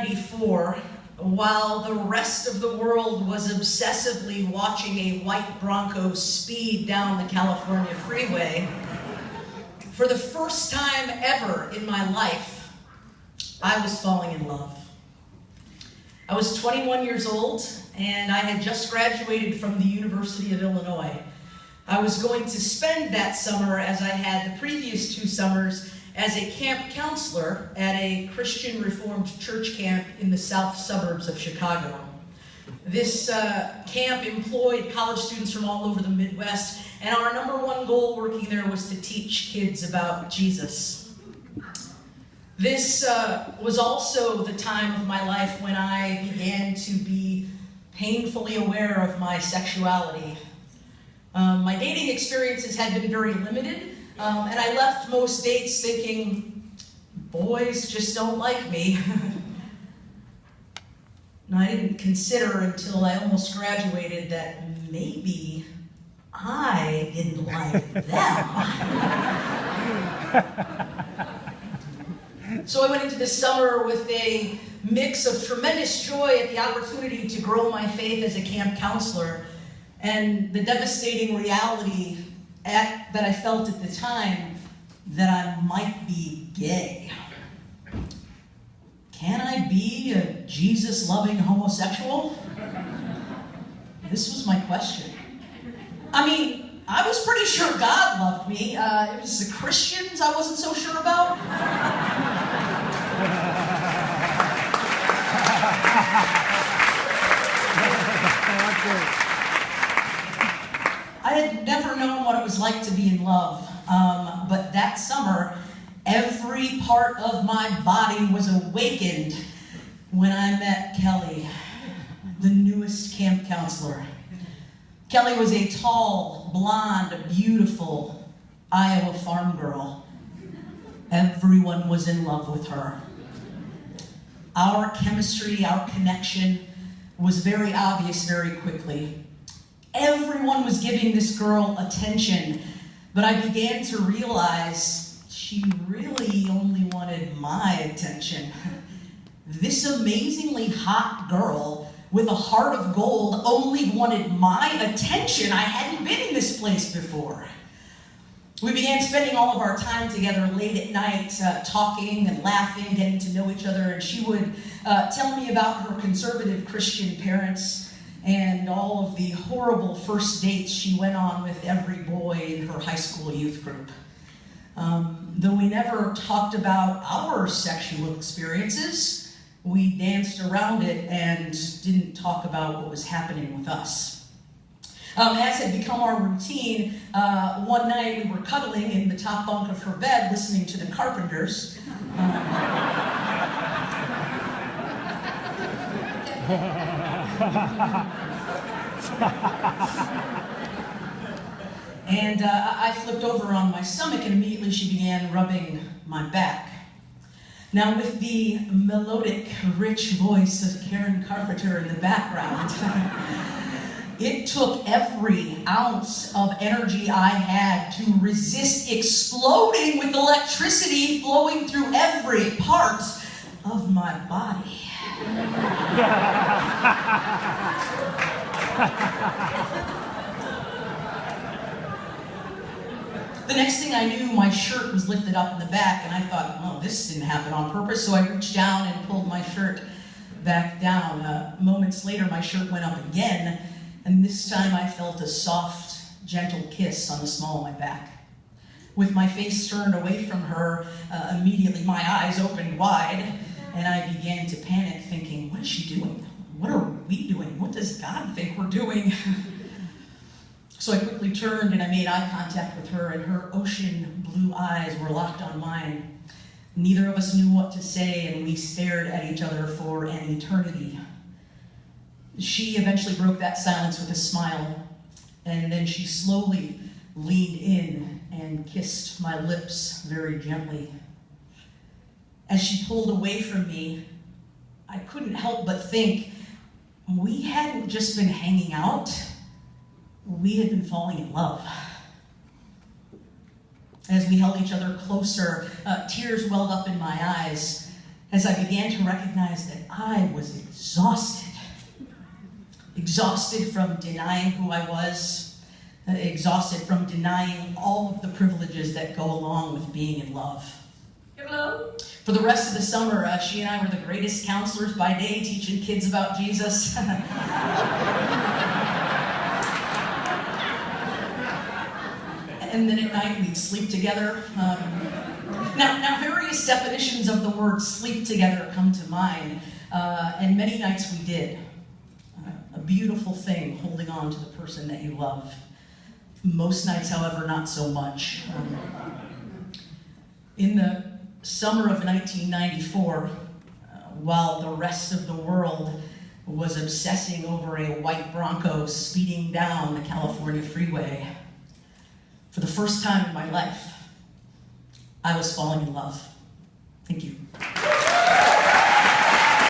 1994, while the rest of the world was obsessively watching a white Bronco speed down the California freeway, for the first time ever in my life, I was falling in love. I was 21 years old, and I had just graduated from the University of Illinois. I was going to spend that summer, as I had the previous 2 summers, as a camp counselor at a Christian Reformed church camp in the south suburbs of Chicago. This camp employed college students from all over the Midwest, and our #1 goal working there was to teach kids about Jesus. This was also the time of my life when I began to be painfully aware of my sexuality. My dating experiences had been very limited, and I left most dates thinking, boys just don't like me. And I didn't consider until I almost graduated that maybe I didn't like them. So I went into the summer with a mix of tremendous joy at the opportunity to grow my faith as a camp counselor, and the devastating reality that I felt at the time that I might be gay. Can I be a Jesus-loving homosexual? This was my question. I mean, I was pretty sure God loved me. It was the Christians I wasn't so sure about. I had never known what it was like to be in love, but that summer, every part of my body was awakened when I met Kelly, the newest camp counselor. Kelly was a tall, blonde, beautiful Iowa farm girl. Everyone was in love with her. Our chemistry, our connection was very obvious very quickly. Everyone was giving this girl attention, but I began to realize she really only wanted my attention. This amazingly hot girl with a heart of gold only wanted my attention. I hadn't been in this place before. We began spending all of our time together late at night, talking and laughing, getting to know each other, and she would tell me about her conservative Christian parents and all of the horrible first dates she went on with every boy in her high school youth group. Though we never talked about our sexual experiences, we danced around it and didn't talk about what was happening with us. As had become our routine, one night we were cuddling in the top bunk of her bed listening to the Carpenters. And I flipped over on my stomach, and immediately she began rubbing my back. Now, with the melodic, rich voice of Karen Carpenter in the background, it took every ounce of energy I had to resist exploding with electricity flowing through every part of my body. The next thing I knew, my shirt was lifted up in the back, and I thought, well, this didn't happen on purpose, so I reached down and pulled my shirt back down. Moments later, my shirt went up again, and this time I felt a soft, gentle kiss on the small of my back. With my face turned away from her, immediately my eyes opened wide, and I began to panic, thinking, what is she doing? What are we doing? What does God think we're doing? So I quickly turned and I made eye contact with her, and her ocean blue eyes were locked on mine. Neither of us knew what to say, and we stared at each other for an eternity. She eventually broke that silence with a smile, and then she slowly leaned in and kissed my lips very gently. As she pulled away from me, I couldn't help but think, we hadn't just been hanging out, we had been falling in love. As we held each other closer, tears welled up in my eyes, as I began to recognize that I was exhausted. Exhausted from denying who I was, exhausted from denying all of the privileges that go along with being in love. Hello. For the rest of the summer, she and I were the greatest counselors by day, teaching kids about Jesus. And then at night we'd sleep together. Now, various definitions of the word sleep together come to mind, and many nights we did. A beautiful thing, holding on to the person that you love. Most nights, however, not so much. In the summer of 1994, while the rest of the world was obsessing over a white Bronco speeding down the California freeway, for the first time in my life, I was falling in love. Thank you.